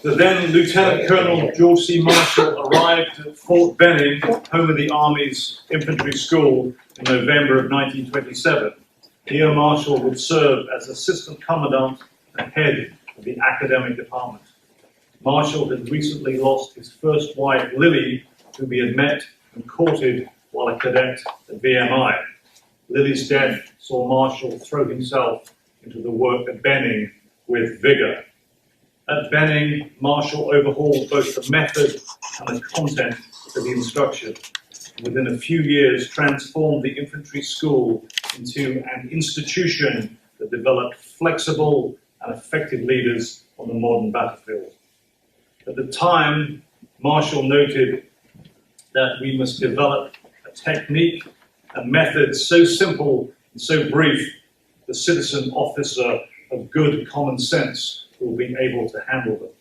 The then Lieutenant Colonel George C. Marshall arrived at Fort Benning, home of the Army's infantry school, in November of 1927. Here Marshall would serve as Assistant Commandant and head of the academic department. Marshall had recently lost his first wife, Lily, whom he had met and courted while a cadet at VMI. Lily's death saw Marshall throw himself into the work at Benning with vigor. At Benning, Marshall overhauled both the method and the content of the instruction. Within a few years, transformed the infantry school into an institution that developed flexible and effective leaders on the modern battlefield. At the time, Marshall noted that we must develop a technique and method so simple and so brief, the citizen officer of good common sense will be able to handle them.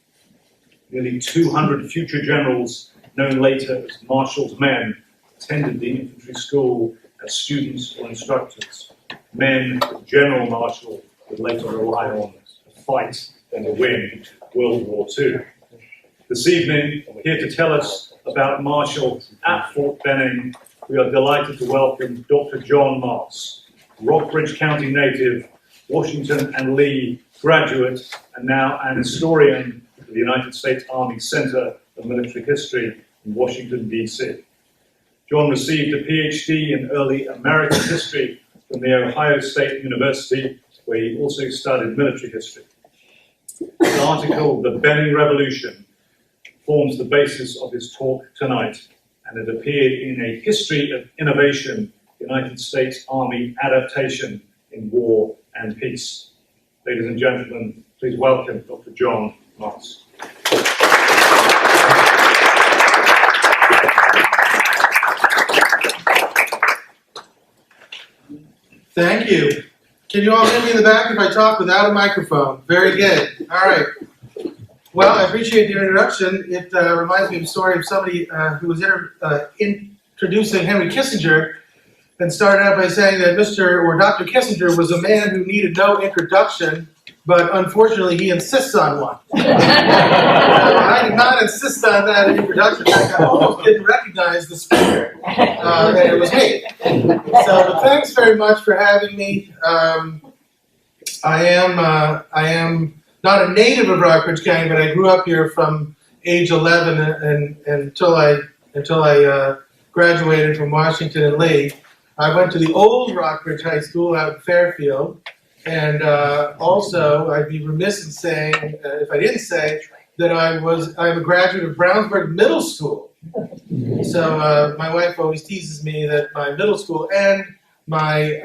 Nearly 200 future generals, known later as Marshall's men, attended the infantry school as students or instructors. Men that General Marshall would later rely on to fight and to win World War II. This evening, here to tell us about Marshall at Fort Benning, we are delighted to welcome Dr. John Maass, Rockbridge County native, Washington and Lee graduate, and now an historian of the United States Army Center of Military History in Washington, D.C. John received a PhD in early American history from the Ohio State University, where he also studied military history. His article, The Benning Revolution, forms the basis of his talk tonight, and it appeared in A History of Innovation, United States Army Adaptation in War and Peace. Ladies and gentlemen, please welcome Dr. John Maass. Thank you. Can you all hear me in the back if I talk without a microphone? Very good. All right. Well, I appreciate the introduction. It reminds me of a story of somebody who was introducing Henry Kissinger and started out by saying that Dr. Kissinger was a man who needed no introduction, but unfortunately he insists on one. I did not insist on that introduction. In fact, I almost didn't recognize the speaker, and it was me. So thanks very much for having me. I am not a native of Rockbridge County, but I grew up here from age 11 and until I graduated from Washington and Lee. I went to the old Rockbridge High School out in Fairfield, and also I'd be remiss in saying, if I didn't say, that I'm a graduate of Brownsburg Middle School. So my wife always teases me that my middle school and my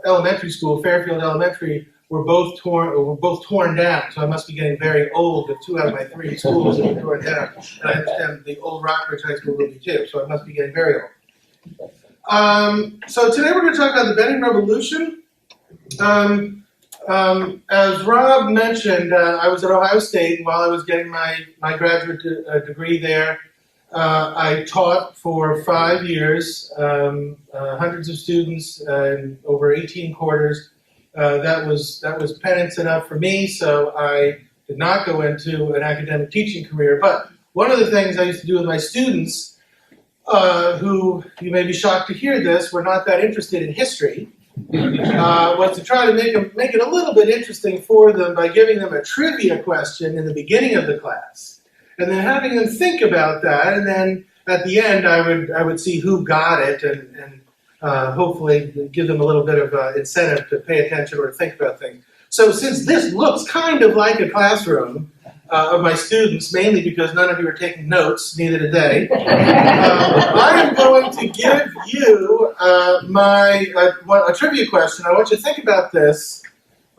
elementary school, Fairfield Elementary, were both torn down. So I must be getting very old if 2 out of my 3 schools have been torn down. And I understand the old Rockbridge High School will be too. So I must be getting very old. So today we're going to talk about the Benning Revolution. As Rob mentioned, I was at Ohio State, and while I was getting my graduate degree there, I taught for 5 years, hundreds of students in over 18 quarters. That was penance enough for me, so I did not go into an academic teaching career. But one of the things I used to do with my students, who, you may be shocked to hear this, were not that interested in history, was to try to make it a little bit interesting for them by giving them a trivia question in the beginning of the class, and then having them think about that, and then at the end I would see who got it, and hopefully give them a little bit of incentive to pay attention or think about things. So since this looks kind of like a classroom of my students, mainly because none of you are taking notes, neither did they, I am going to give you a trivia question. I want you to think about this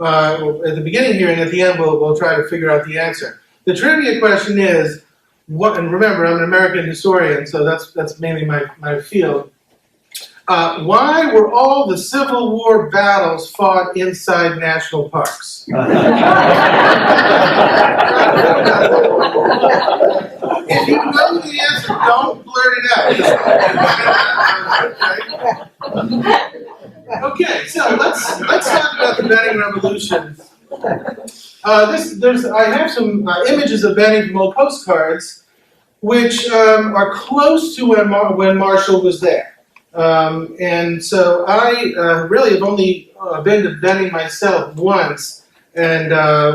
at the beginning here, and at the end we'll try to figure out the answer. The trivia question is, and remember, I'm an American historian, so that's mainly my field. Why were all the Civil War battles fought inside national parks? If you know the answer, don't blurt it out. Okay, so let's talk about the Benning Revolution I have some images of Benning from old postcards, which are close to when Marshall was there. And so I really have only been to Benning myself once, and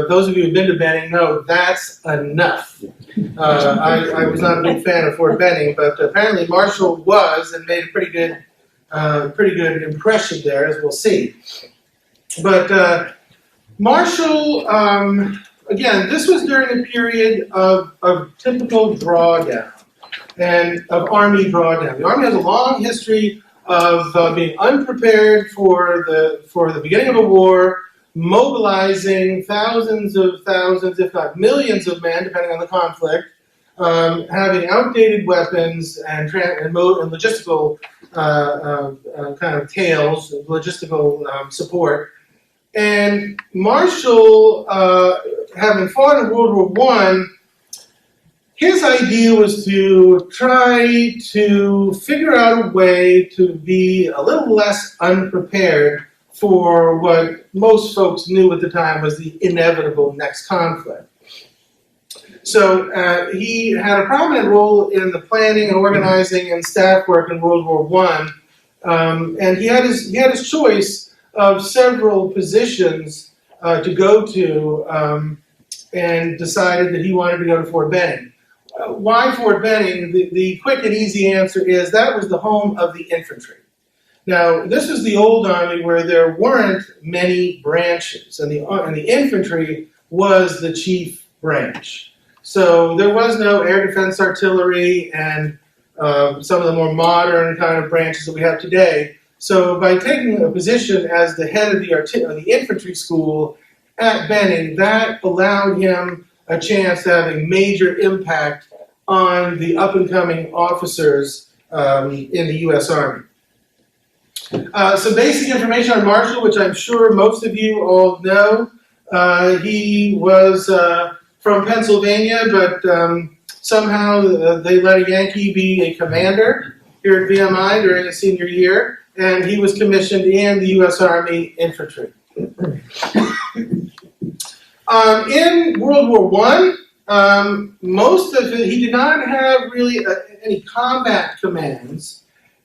those of you who've been to Benning know that's enough. I was not a big fan of Fort Benning, but apparently Marshall was and made a pretty good impression there, as we'll see. But Marshall, again, this was during a period of typical drawdown and of Army drawdown. The Army has a long history of being unprepared for the beginning of a war, mobilizing thousands, if not millions of men, depending on the conflict, having outdated weapons and logistical kind of tails, logistical support. And Marshall, having fought in World War I, his idea was to try to figure out a way to be a little less unprepared for what most folks knew at the time was the inevitable next conflict. So he had a prominent role in the planning and organizing and staff work in World War I, and he had his choice of several positions to go to, and decided that he wanted to go to Fort Benning. Why Fort Benning? The quick and easy answer is that was the home of the infantry. Now, this was the old Army where there weren't many branches, and the infantry was the chief branch. So there was no air defense artillery and some of the more modern kind of branches that we have today. So by taking a position as the head of the infantry school at Benning, that allowed him a chance to have a major impact on the up-and-coming officers in the U.S. Army. Some basic information on Marshall, which I'm sure most of you all know. He was from Pennsylvania, but somehow they let a Yankee be a commander here at VMI during his senior year, and he was commissioned in the U.S. Army Infantry. In World War I, most of it, he did not have really any combat commands.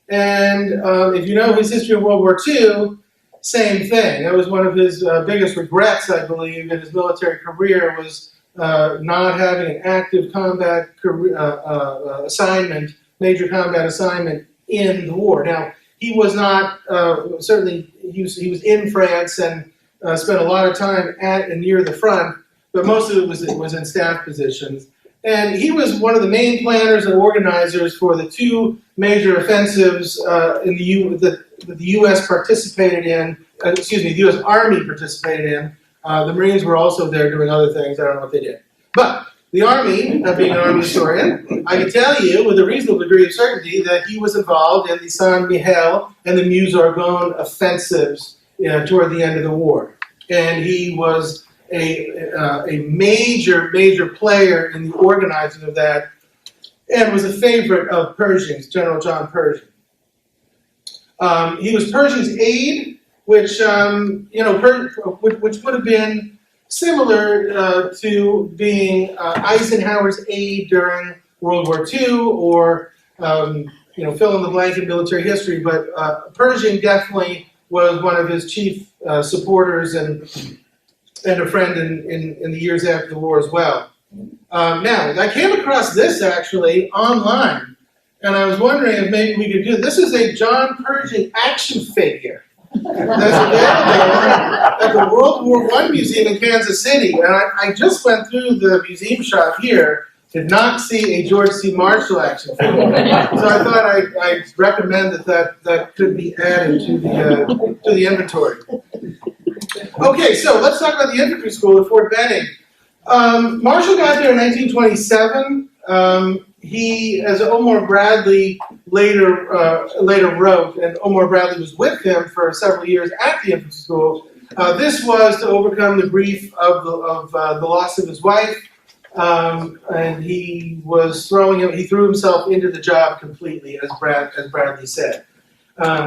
And if you know his history of World War II, same thing. That was one of his biggest regrets, I believe, in his military career was not having an active combat assignment, major combat assignment in the war. Now, he was not, certainly, he was in France and spent a lot of time at and near the front, but most of it was in staff positions. And he was one of the main planners and organizers for the two major offensives that the U.S. participated in, the U.S. Army participated in. The Marines were also there doing other things. I don't know what they did. But the Army, being an Army historian, I can tell you with a reasonable degree of certainty that he was involved in the Saint-Mihiel and the Meuse-Argonne offensives toward the end of the war. And he was a major player in the organizing of that, and was a favorite of Pershing's, General John Pershing. He was Pershing's aide, which would have been similar to being Eisenhower's aide during World War II, or fill in the blank in military history. But Pershing definitely was one of his chief supporters and a friend in the years after the war as well. Now, I came across this actually online, and I was wondering if maybe we could do this. This is a John Pershing action figure that's available at the World War I Museum in Kansas City. And I just went through the museum shop here, did not see a George C. Marshall action figure. So I thought I'd recommend that could be added to the inventory. Okay, so let's talk about the infantry school at Fort Benning. Marshall got there in 1927. He, as Omar Bradley later wrote, and Omar Bradley was with him for several years at the infantry school. This was to overcome the grief of the loss of his wife, and he threw himself into the job completely, as Bradley said.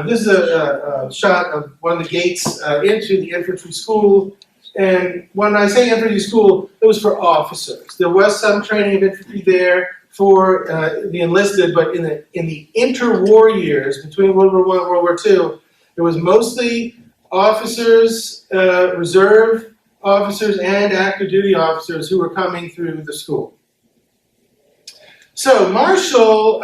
This is a shot of one of the gates into the infantry school. And when I say infantry school, it was for officers. There was some training of infantry there for the enlisted, but in the interwar years between World War I and World War II, it was mostly officers, reserve officers, and active duty officers who were coming through the school. So Marshall,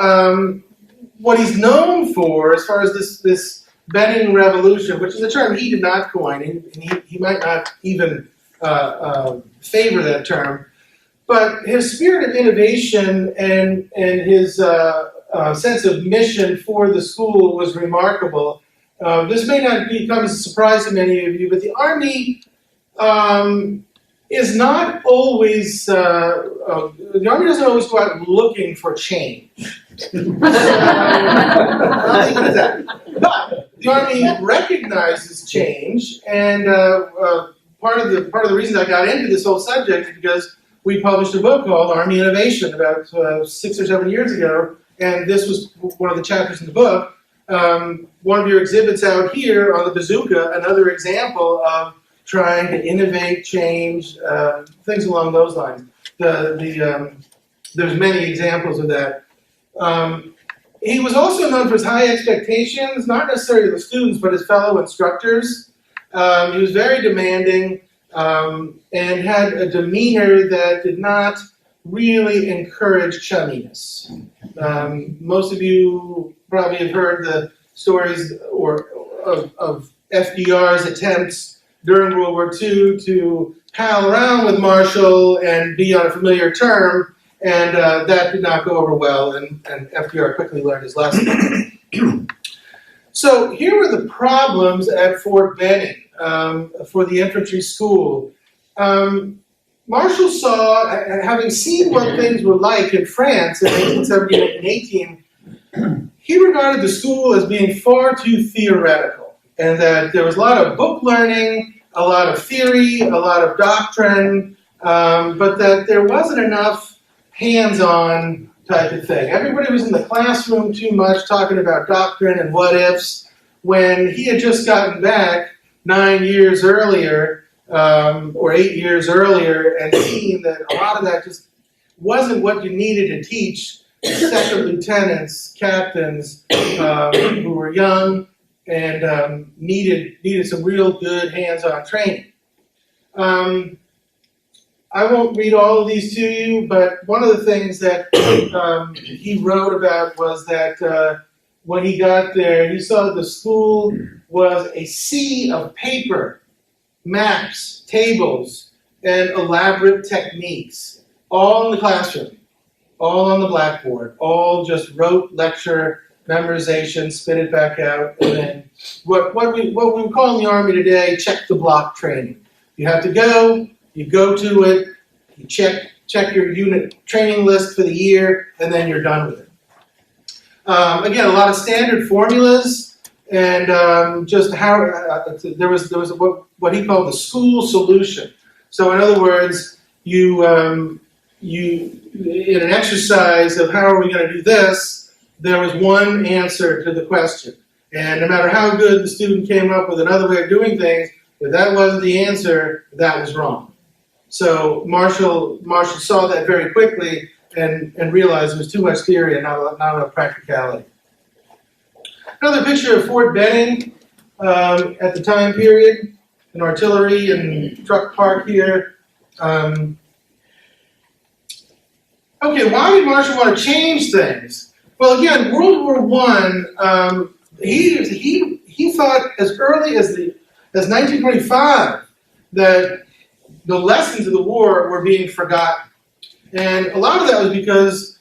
what he's known for, as far as this Benning Revolution, which is a term he did not coin, and he might not even favor that term, but his spirit of innovation and his sense of mission for the school was remarkable. This may not come as a surprise to many of you, but the Army is not always, the Army doesn't always go out looking for change. I'll leave it at that. But the Army recognizes change, and part of the reason I got into this whole subject is because we published a book called Army Innovation about 6 or 7 years ago, and this was one of the chapters in the book. One of your exhibits out here on the bazooka, another example of trying to innovate, change, things along those lines. There's many examples of that. He was also known for his high expectations, not necessarily of the students, but his fellow instructors. He was very demanding and had a demeanor that did not really encourage chumminess. Most of you probably have heard the stories of FDR's attempts during World War II to pal around with Marshall and be on a familiar term, and that did not go over well, and FDR quickly learned his lesson. So here were the problems at Fort Benning for the infantry school. Marshall saw, having seen what things were like in France in 1817 and 18, he regarded the school as being far too theoretical, and that there was a lot of book learning, a lot of theory, a lot of doctrine, but that there wasn't enough hands-on type of thing. Everybody was in the classroom too much talking about doctrine and what-ifs, when he had just gotten back 9 years earlier, or 8 years earlier, and seen that a lot of that just wasn't what you needed to teach second lieutenants, captains who were young and needed some real good hands-on training. I won't read all of these to you, but one of the things that he wrote about was that when he got there, he saw that the school was a sea of paper, maps, tables, and elaborate techniques, all in the classroom, all on the blackboard, all just rote lecture, memorization, spit it back out, and then what we would call in the Army today, check the block training. You have to go, you go to it, you check your unit training list for the year, and then you're done with it. Again, a lot of standard formulas, and just how there was what he called the school solution. So in other words, you in an exercise of how are we going to do this, there was one answer to the question, and no matter how good the student came up with another way of doing things, if that wasn't the answer, that was wrong. So Marshall saw that very quickly and realized there was too much theory and not enough practicality. Another picture of Fort Benning at the time period, an artillery and truck park here. Okay, why did Marshall want to change things? Well, again, World War I, he thought as early as 1925 that the lessons of the war were being forgotten. And a lot of that was because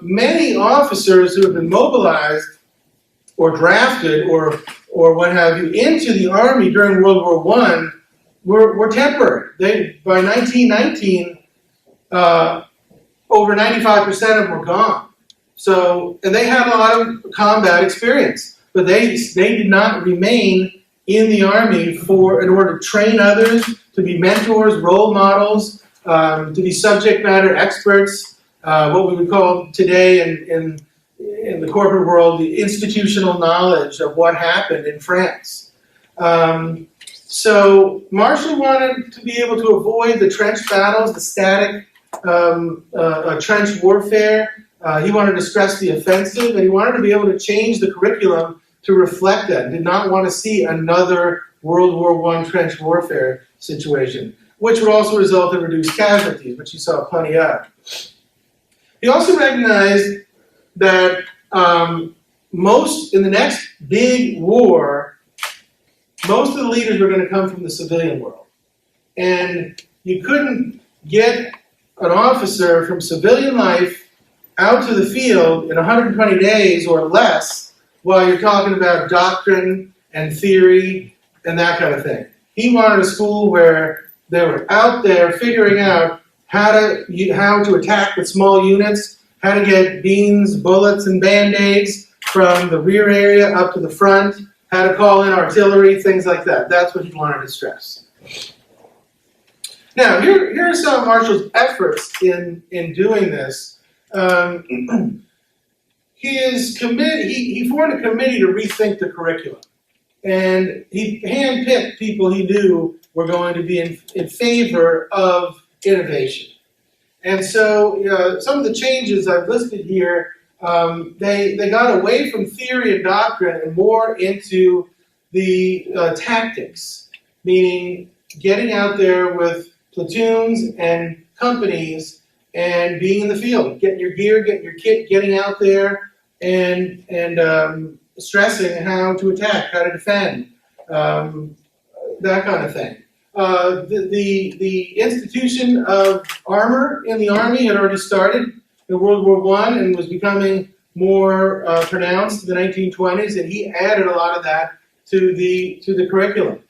many officers who had been mobilized or drafted or what have you into the Army during World War I were temporary. By 1919, over 95% of them were gone. So, and they had a lot of combat experience, but they did not remain in the Army in order to train others, to be mentors, role models, to be subject matter experts, what we would call today in the corporate world the institutional knowledge of what happened in France. So Marshall wanted to be able to avoid the trench battles, the static trench warfare. He wanted to stress the offensive, and he wanted to be able to change the curriculum to reflect that. Did not want to see another World War I trench warfare situation, which would also result in reduced casualties, which he saw plenty of. He also recognized that in the next big war, most of the leaders were going to come from the civilian world. And you couldn't get an officer from civilian life out to the field in 120 days or less while you're talking about doctrine and theory and that kind of thing. He wanted a school where they were out there figuring out how to attack with small units, how to get beans, bullets, and Band-Aids from the rear area up to the front, how to call in artillery, things like that. That's what he wanted to stress. Now, here are some of Marshall's efforts in doing this. He formed a committee to rethink the curriculum. And he handpicked people he knew were going to be in favor of innovation. And so some of the changes I've listed here, they got away from theory and doctrine and more into the tactics, meaning getting out there with platoons and companies and being in the field, getting your gear, getting your kit, getting out there and stressing how to attack, how to defend, that kind of thing. The institution of armor in the Army had already started in World War I and was becoming more pronounced in the 1920s, and he added a lot of that to the curriculum.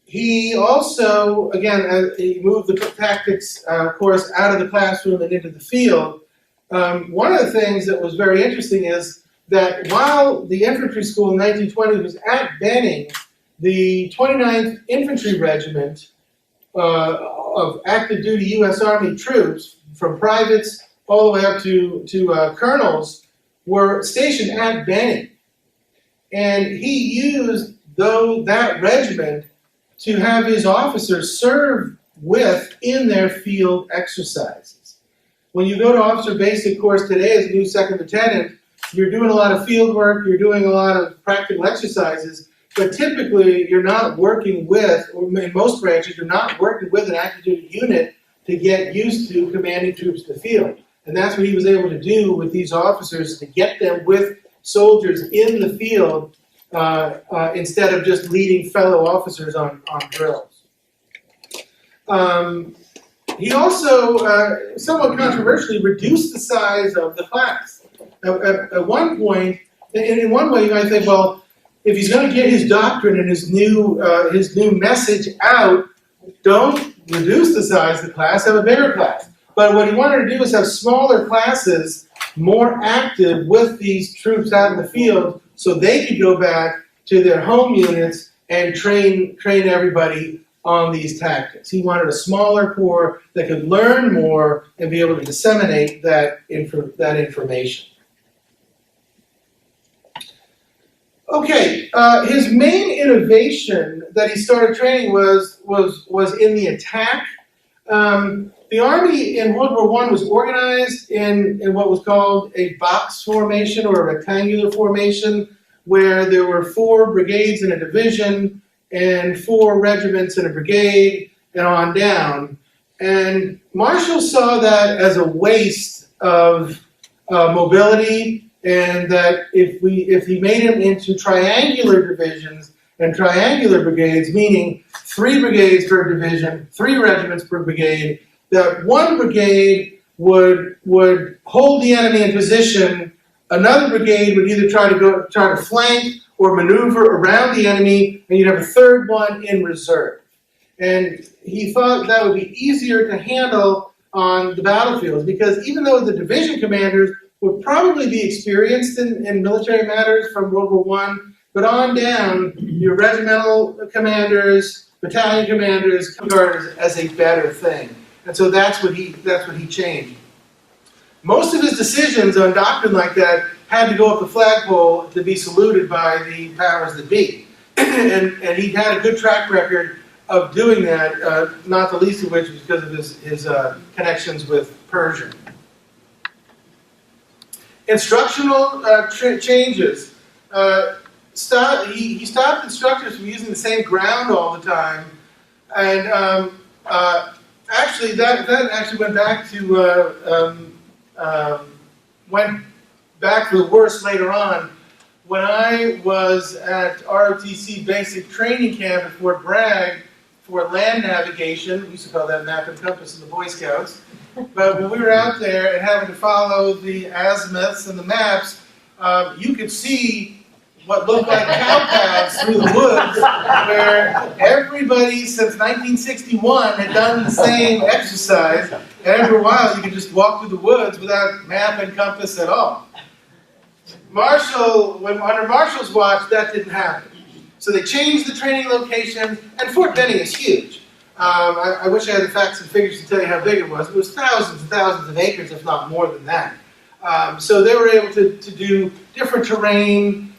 He also, again, he moved the tactics course out of the classroom and into the field. One of the things that was very interesting is that while the infantry school in the 1920s was at Benning, the 29th Infantry Regiment of active duty U.S. Army troops, from privates all the way up to colonels, were stationed at Benning. And he used that regiment to have his officers serve with in their field exercises. When you go to officer basic course today as a new second lieutenant, you're doing a lot of field work, you're doing a lot of practical exercises, but typically you're not working with, or in most branches, you're not working with an active duty unit to get used to commanding troops in the field. And that's what he was able to do with these officers, to get them with soldiers in the field instead of just leading fellow officers on drills. He also, somewhat controversially, reduced the size of the class. At one point, in one way you might think, well, if he's going to get his doctrine and his new message out, don't reduce the size of the class, have a bigger class. But what he wanted to do is have smaller classes, more active with these troops out in the field, so they could go back to their home units and train everybody on these tactics. He wanted a smaller corps that could learn more and be able to disseminate that information. Okay, his main innovation that he started training was in the attack. The Army in World War I was organized in what was called a box formation or a rectangular formation, where there were 4 brigades in a division and 4 regiments in a brigade and on down. And Marshall saw that as a waste of mobility, and that if he made them into triangular divisions and triangular brigades, meaning 3 brigades per division, 3 regiments per brigade, that one brigade would hold the enemy in position, another brigade would either try to flank or maneuver around the enemy, and you'd have a third one in reserve. And he thought that would be easier to handle on the battlefields, because even though the division commanders would probably be experienced in military matters from World War I, but on down, your regimental commanders, battalion commanders, regarded as a better thing. And so that's what he changed. Most of his decisions on doctrine like that had to go up the flagpole to be saluted by the powers that be. and he had a good track record of doing that, not the least of which was because of his connections with Persia. Instructional changes. He stopped instructors from using the same ground all the time, and actually that actually went back for the worse later on. When I was at ROTC Basic Training Camp at Fort Bragg for land navigation, we used to call that map and compass in the Boy Scouts, but when we were out there and having to follow the azimuths and the maps, you could see what looked like cow paths through the woods, where everybody since 1961 had done the same exercise, and after a while you could just walk through the woods without map and compass at all. Under Marshall's watch, that didn't happen. So they changed the training location, and Fort Benning is huge. I wish I had the facts and figures to tell you how big it was. It was thousands and thousands of acres, if not more than that. So they were able to do different terrain,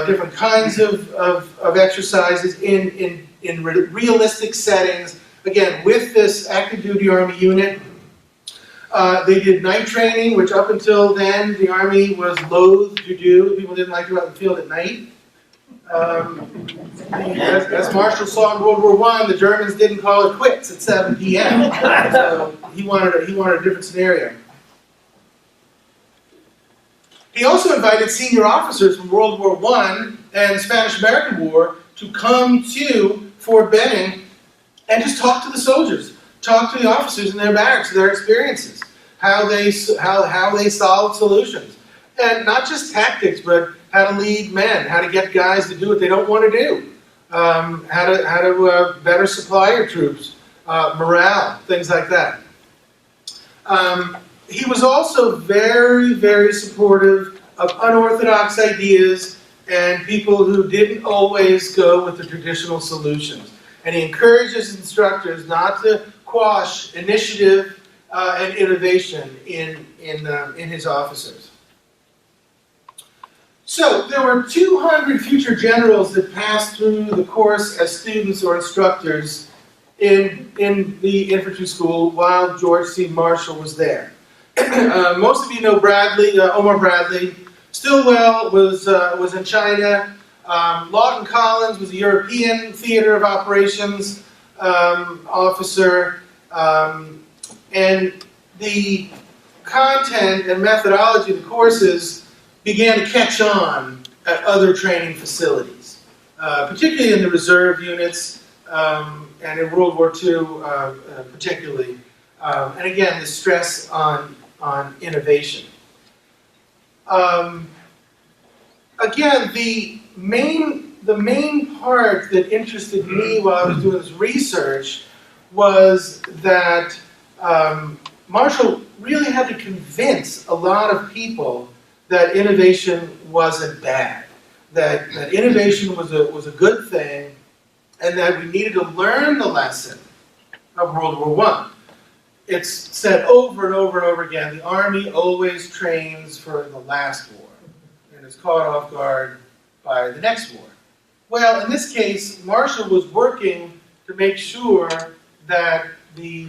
different kinds of exercises in realistic settings. Again, with this active duty Army unit, they did night training, which up until then the Army was loath to do. People didn't like to go out in the field at night. As Marshall saw in World War I, the Germans didn't call it quits at 7 p.m. So he wanted a different scenario. He also invited senior officers from World War I and the Spanish-American War to come to Fort Benning and just talk to the soldiers, talk to the officers in their barracks, their experiences, how they solved solutions, and not just tactics, but how to lead men, how to get guys to do what they don't want to do, how to better supply your troops, morale, things like that. He was also very, very supportive of unorthodox ideas and people who didn't always go with the traditional solutions. And he encouraged his instructors not to quash initiative and innovation in his officers. So there were 200 future generals that passed through the course as students or instructors in the infantry school while George C. Marshall was there. Most of you know Bradley, Omar Bradley. Stillwell was in China. Lawton Collins was a European theater of operations officer. And the content and methodology of the courses began to catch on at other training facilities, particularly in the reserve units and in World War II particularly. And again, the stress on innovation. Again, the main part that interested me while I was doing this research was that Marshall really had to convince a lot of people that innovation wasn't bad, that innovation was a good thing, and that we needed to learn the lesson of World War I. It's said over and over and over again, the Army always trains for the last war and is caught off guard by the next war. Well, in this case, Marshall was working to make sure that the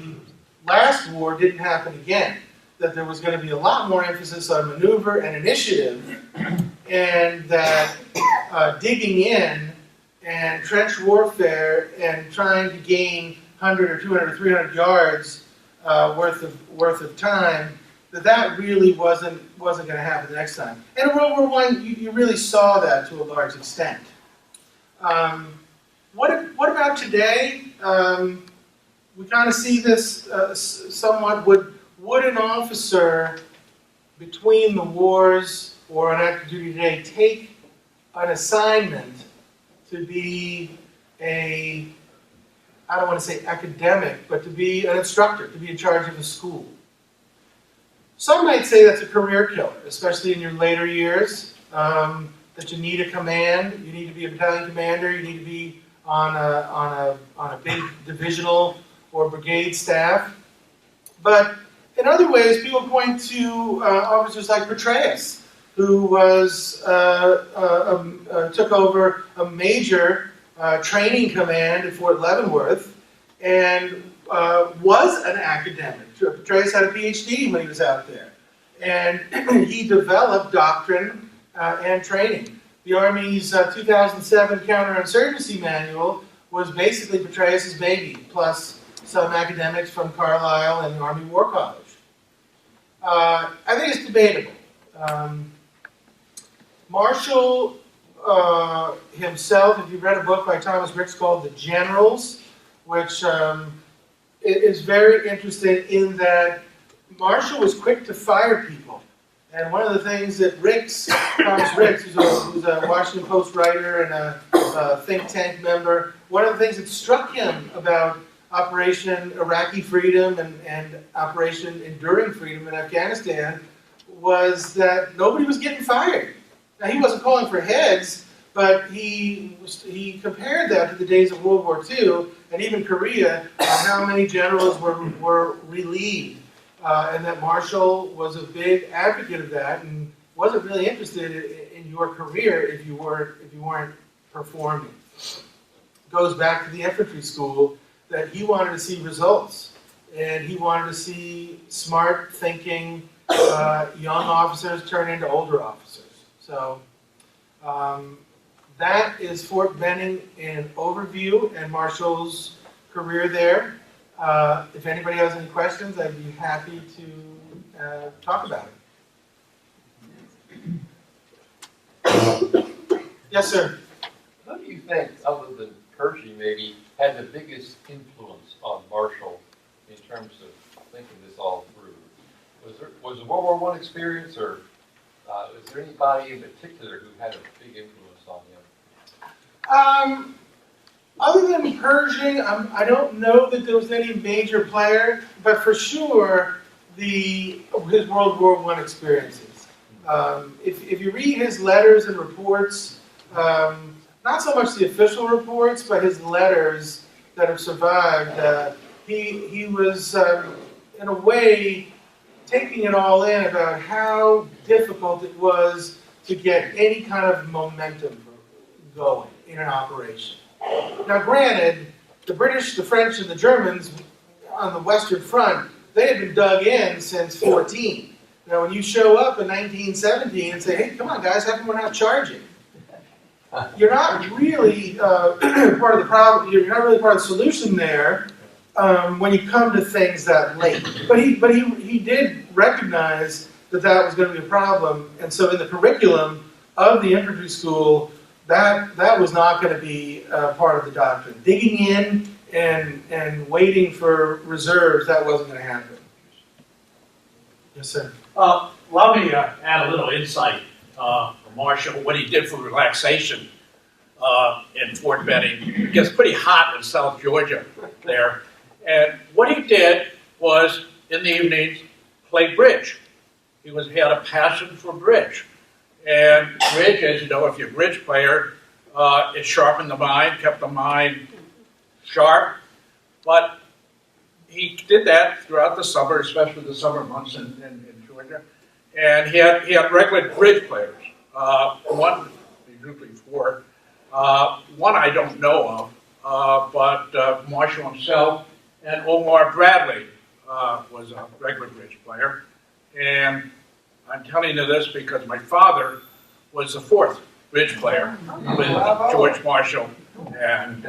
last war didn't happen again, that there was going to be a lot more emphasis on maneuver and initiative, and that digging in and trench warfare and trying to gain 100 or 200 or 300 yards worth of time, that really wasn't going to happen the next time. And in World War I, you really saw that to a large extent. What about today? We kind of see this somewhat. Would an officer between the wars or on active duty today take an assignment to be I don't want to say academic, but to be an instructor, to be in charge of a school? Some might say that's a career killer, especially in your later years, that you need a command, you need to be a battalion commander, you need to be on a big divisional or brigade staff. But in other ways, people point to officers like Petraeus, who was took over a major training command at Fort Leavenworth, and was an academic. Petraeus had a PhD when he was out there. And he developed doctrine and training. The Army's 2007 counterinsurgency manual was basically Petraeus' baby, plus some academics from Carlisle and the Army War College. I think it's debatable. Marshall himself, if you've read a book by Thomas Ricks called The Generals, which is very interesting in that Marshall was quick to fire people. And one of the things that Thomas Ricks, who's a Washington Post writer and a think tank member, one of the things that struck him about Operation Iraqi Freedom and Operation Enduring Freedom in Afghanistan was that nobody was getting fired. Now, he wasn't calling for heads, but he compared that to the days of World War II and even Korea, how many generals were relieved. And that Marshall was a big advocate of that and wasn't really interested in your career if you weren't performing. Goes back to the infantry school that he wanted to see results, and he wanted to see smart thinking young officers turn into older officers. So that is Fort Benning in overview and Marshall's career there. If anybody has any questions, I'd be happy to talk about it. Yes, sir. Who do you think, other than Pershing maybe, had the biggest influence on Marshall in terms of thinking this all through? Was the World War I experience, or is there anybody in particular who had a big influence on him? Other than Pershing, I don't know that there was any major player, but for sure, his World War I experiences. If you read his letters and reports, not so much the official reports, but his letters that have survived, he was, in a way, taking it all in about how difficult it was to get any kind of momentum going in an operation. Now, granted, the British, the French, and the Germans on the Western Front, they had been dug in since 14. Now, when you show up in 1917 and say, hey, come on, guys, how come we're not charging? You're not really part of the problem. You're not really part of the solution there when you come to things that late. But he did recognize that that was going to be a problem. And so in the curriculum of the infantry school, that was not going to be part of the doctrine. Digging in and waiting for reserves, that wasn't going to happen. Yes, sir. Let me add a little insight from Marshall, what he did for relaxation in Fort Benning. It gets pretty hot in South Georgia there. And what he did was, in the evenings, play bridge. He had a passion for bridge. And bridge, as you know, if you're a bridge player, it sharpened the mind, kept the mind sharp. But he did that throughout the summer, especially the summer months in Georgia. And he had regular bridge players. One, usually four. One I don't know of, but Marshall himself and Omar Bradley was a regular bridge player. And I'm telling you this because my father was the fourth bridge player with George Marshall, and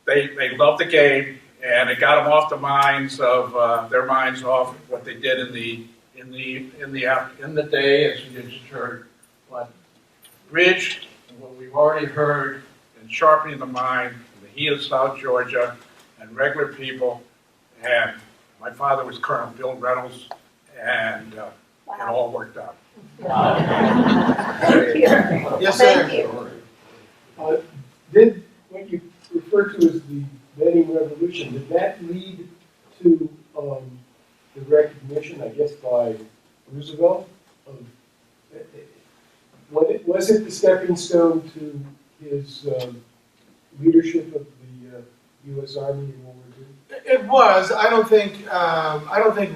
they loved the game, and it got them off the minds of their minds off what they did in the day, as you just heard. But bridge, what we've already heard, and sharpening the mind, in the heat of South Georgia, and regular people, and my father was Colonel Bill Reynolds. And it all worked out. Yes, sir. Did what you refer to as the Benning Revolution, did that lead to the recognition, I guess, by Roosevelt? Was it the stepping stone to his leadership of the U.S. Army in World War II? It was. I don't think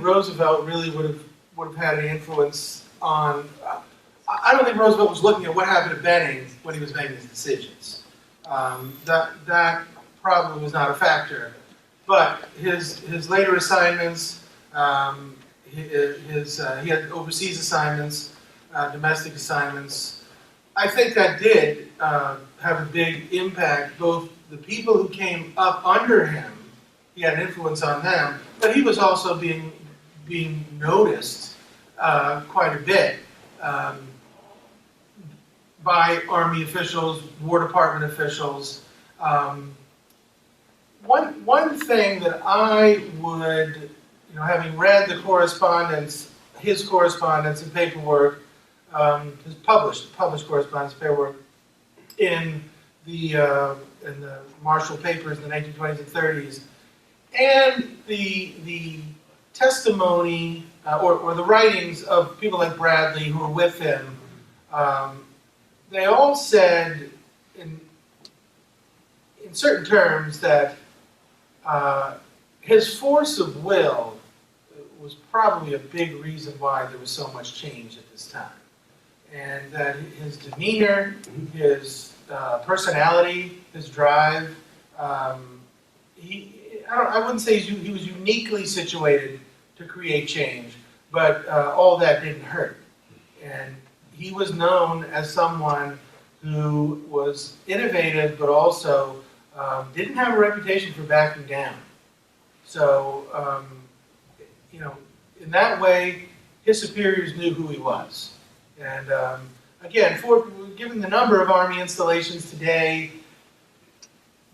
Roosevelt really would have had any influence on. I don't think Roosevelt was looking at what happened to Benning when he was making his decisions. That probably was not a factor. But his later assignments, he had overseas assignments, domestic assignments. I think that did have a big impact. Both the people who came up under him, he had an influence on them, but he was also being noticed quite a bit by Army officials, War Department officials. One thing that I would, having read the correspondence, his correspondence and paperwork, his published correspondence and paperwork in the Marshall papers in the 1920s and 30s, and the testimony or the writings of people like Bradley who were with him, they all said in certain terms that his force of will was probably a big reason why there was so much change at this time. And that his demeanor, his personality, his drive, I wouldn't say he was uniquely situated to create change, but all that didn't hurt. And he was known as someone who was innovative, but also didn't have a reputation for backing down. So, in that way, his superiors knew who he was. And again, given the number of Army installations today,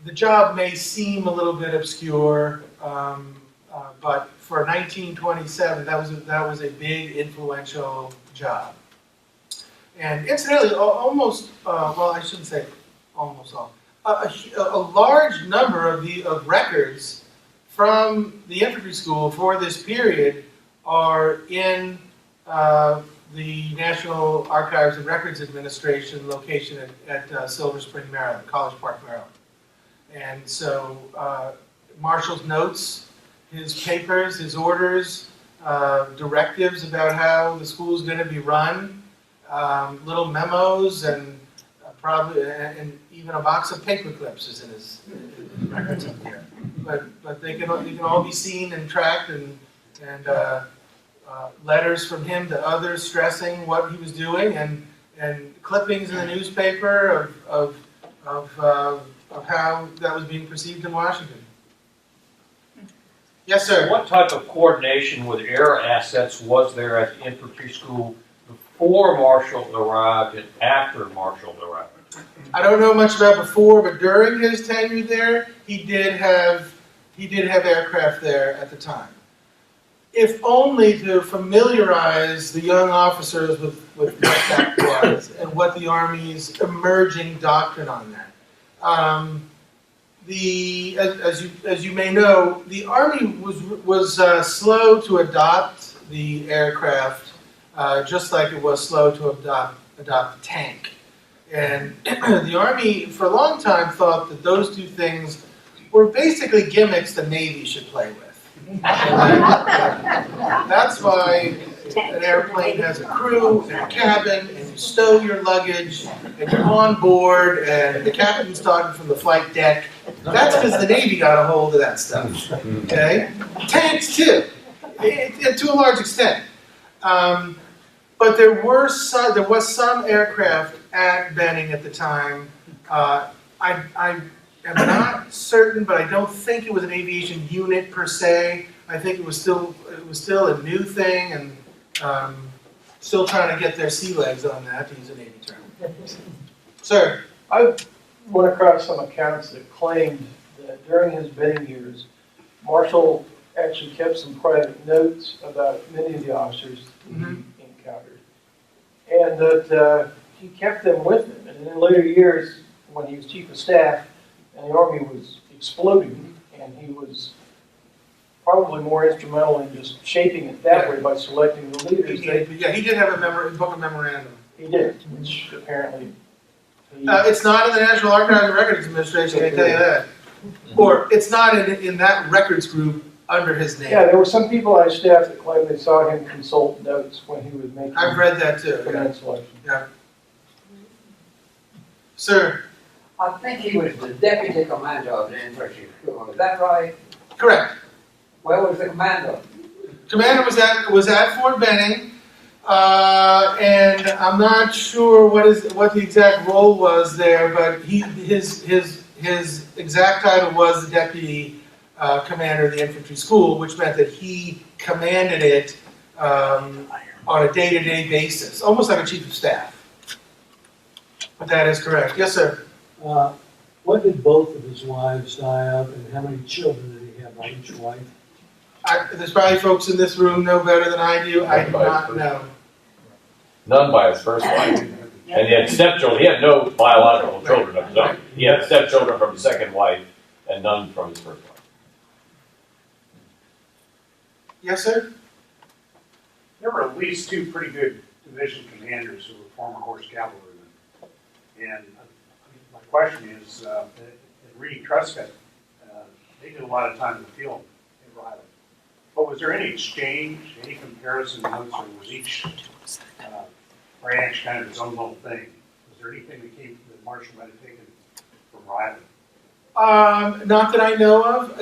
the job may seem a little bit obscure, but for 1927, that was a big, influential job. And incidentally, almost, well, I shouldn't say almost all, a large number of records from the infantry school for this period are in the National Archives and Records Administration location at Silver Spring, Maryland, College Park, Maryland. And so Marshall's notes, his papers, his orders, directives about how the school is going to be run, little memos, and and even a box of paper clips is in his records up there. But they can all be seen and tracked, and letters from him to others stressing what he was doing, and clippings in the newspaper of how that was being perceived in Washington. Yes, sir. What type of coordination with air assets was there at the infantry school before Marshall arrived and after Marshall arrived? I don't know much about before, but during his tenure there, he did have aircraft there at the time. If only to familiarize the young officers with what that was and what the Army's emerging doctrine on that. As you may know, the Army was slow to adopt the aircraft, just like it was slow to adopt the tank. And the Army, for a long time, thought that those two things were basically gimmicks the Navy should play with. That's why an airplane has a crew and a cabin, and you stow your luggage, and you're on board, and the captain's talking from the flight deck. That's because the Navy got a hold of that stuff. Okay? Tanks too, to a large extent. But there was some aircraft at Benning at the time. I am not certain, but I don't think it was an aviation unit per se. I think it was still a new thing, and still trying to get their sea legs on that, to use a Navy term. Sir? I went across some accounts that claimed that during his Benning years, Marshall actually kept some private notes about many of the officers he encountered, and that he kept them with him. And in later years, when he was chief of staff and the Army was exploding, and he was probably more instrumental in just shaping it that way by selecting the leaders. He did have a book of memorandum. He did, which apparently... It's not in the National Archives and Records Administration, I can tell you that. Or it's not in that records group under his name. Yeah, there were some people on his staff that claimed they saw him consult notes when he was making... I've read that too. command selection. Yeah. Sir? I think he was the deputy commander of the infantry school, is that right? Correct. Where was the commander? Commander was at Fort Benning, and I'm not sure what the exact role was there, but his exact title was the deputy commander of the infantry school, which meant that he commanded it on a day-to-day basis, almost like a chief of staff. But that is correct. Yes, sir. What did both of his wives die of, and how many children did he have by each wife? There's probably folks in this room know better than I do. I do not know. None by his first wife. And he had stepchildren. He had no biological children of his own. He had stepchildren from his second wife and none from his first wife. Yes, sir. There were at least two pretty good division commanders who were former horse cavalrymen. And my question is, Reed Truscott, they did a lot of time in the field in Rhode Island. But was there any exchange, any comparison notes, or was each branch kind of its own little thing? Was there anything that Marshall might have taken from Rhode Island? Not that I know of.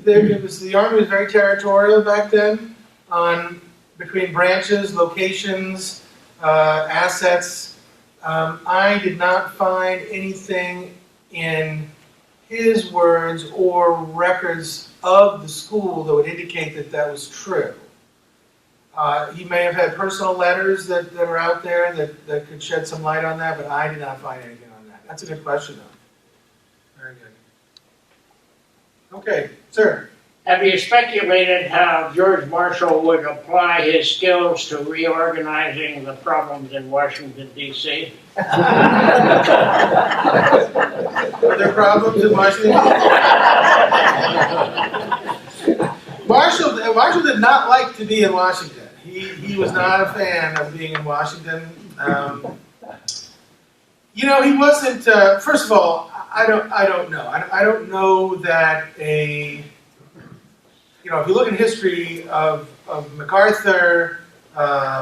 The Army was very territorial back then between branches, locations, assets. I did not find anything in his words or records of the school that would indicate that that was true. He may have had personal letters that are out there that could shed some light on that, but I did not find anything on that. That's a good question, though. Very good. Okay, sir. Have you speculated how George Marshall would apply his skills to reorganizing the problems in Washington, D.C.? Are there problems in Washington? Marshall did not like to be in Washington. He was not a fan of being in Washington. He wasn't. First of all, I don't know. I don't know that if you look in history of MacArthur,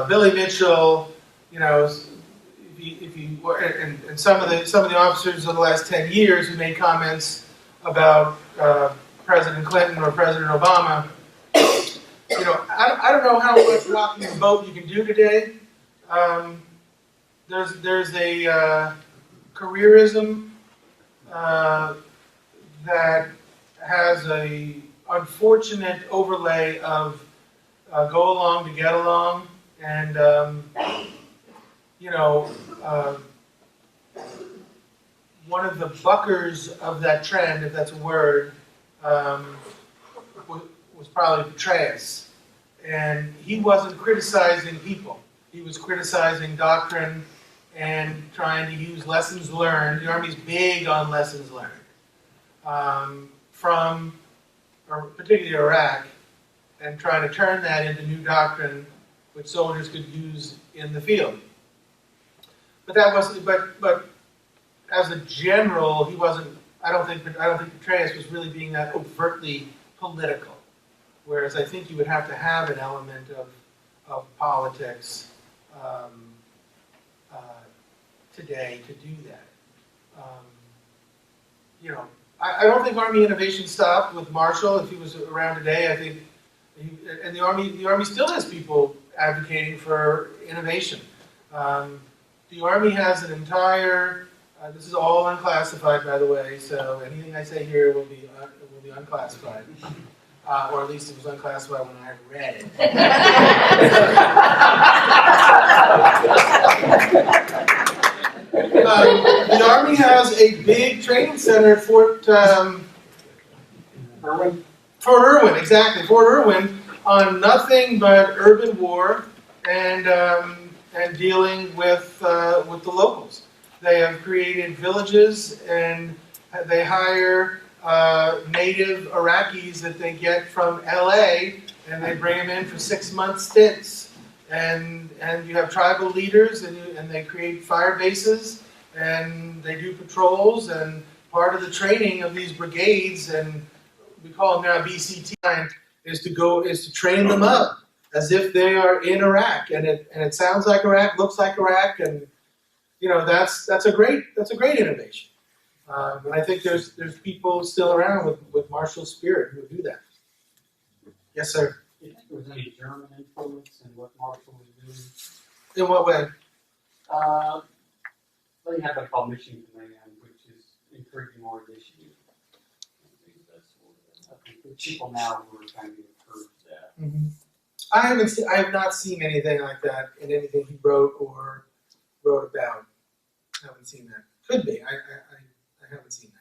Billy Mitchell, if you and some of the officers of the last 10 years who made comments about President Clinton or President Obama, I don't know how much rocking the boat you can do today. There's a careerism that has a unfortunate overlay of go along to get along, and one of the buckers of that trend, if that's a word, was probably Petraeus, and he wasn't criticizing people. He was criticizing doctrine and trying to use lessons learned. The Army's big on lessons learned from particularly Iraq, and trying to turn that into new doctrine which soldiers could use in the field. But that wasn't. But as a general, he wasn't. I don't think Petraeus was really being that overtly political. Whereas I think you would have to have an element of politics today to do that. I don't think Army innovation stopped with Marshall. If he was around today, I think, and the Army still has people advocating for innovation. The Army has an entire. This is all unclassified, by the way. So anything I say here will be unclassified, or at least it was unclassified when I read it. The Army has a big training center at Fort Irwin? Fort Irwin, exactly. Fort Irwin, on nothing but urban war and dealing with the locals. They have created villages, and they hire native Iraqis that they get from LA, and they bring them in for 6-month stints. And you have tribal leaders, and they create fire bases, and they do patrols, and part of the training of these brigades, and we call them now BCT, is to train them up as if they are in Iraq, and it sounds like Iraq, looks like Iraq, and that's a great innovation. And I think there's people still around with martial spirit who would do that. Yes, sir. Do you think there was any German influence in what Marshall was doing? In what way? Well, you have a called Mission Command, which is encouraging more initiative. I think the people now who are trying to encourage that. Mm-hmm. I have not seen anything like that in anything he wrote or wrote about. I haven't seen that. Could be. I haven't seen that.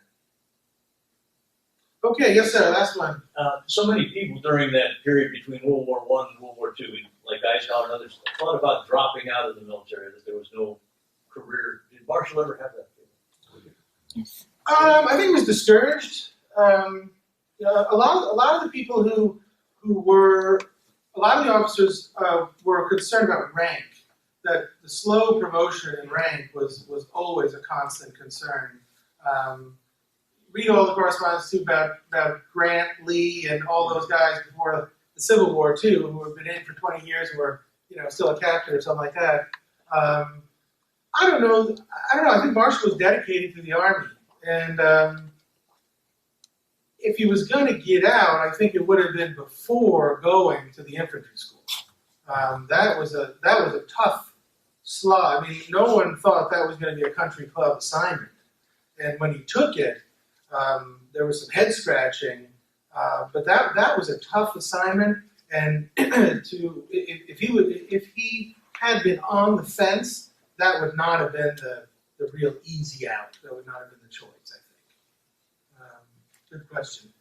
Okay, yes, sir. Last one. So many people during that period between World War I and World War II, like Eisenhower and others, thought about dropping out of the military, that there was no career. Did Marshall ever have that feeling? Yes. I think he was discouraged. A lot of the people who were, a lot of the officers were concerned about rank. That the slow promotion in rank was always a constant concern. Read all the correspondence too about Grant, Lee, and all those guys before the Civil War too, who had been in for 20 years and were still a captain or something like that. I don't know. I think Marshall was dedicated to the Army, and if he was going to get out, I think it would have been before going to the infantry school. That was a tough slog. I mean, no one thought that was going to be a country club assignment, and when he took it, there was some head scratching. But that was a tough assignment, and if he had been on the fence, that would not have been the real easy out. That would not have been the choice, I think. Good question.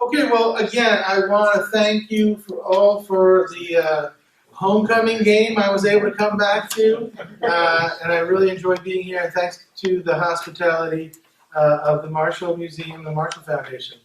Okay, well, again, I want to thank you for the homecoming game I was able to come back to, and I really enjoyed being here. And thanks to the hospitality of the Marshall Museum, the Marshall Foundation.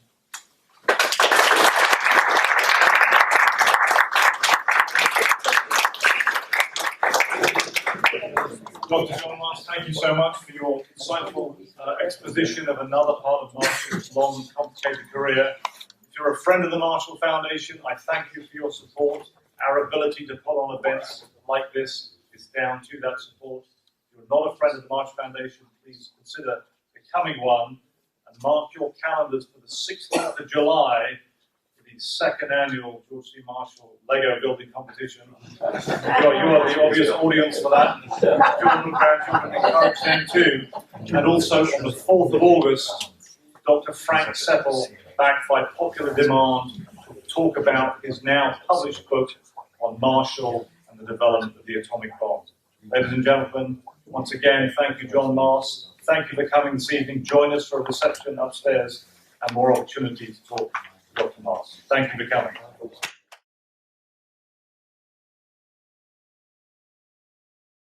Dr. John Maass, thank you so much for your insightful exposition of another part of Marshall's long and complicated career. If you're a friend of the Marshall Foundation, I thank you for your support. Our ability to put on events like this is down to that support. If you're not a friend of the Marshall Foundation, please consider becoming one and mark your calendars for the 16th of July for the second annual George C. Marshall Lego building competition. You are the obvious audience for that. Children, grandchildren, encourage them too. And also on the 4th of August, Dr. Frank Seppel, backed by popular demand, will talk about his now published book on Marshall and the development of the atomic bomb. Ladies and gentlemen, once again, thank you, John Maass. Thank you for coming this evening. Join us for a reception upstairs and more opportunity to talk to Dr. Maass. Thank you for coming.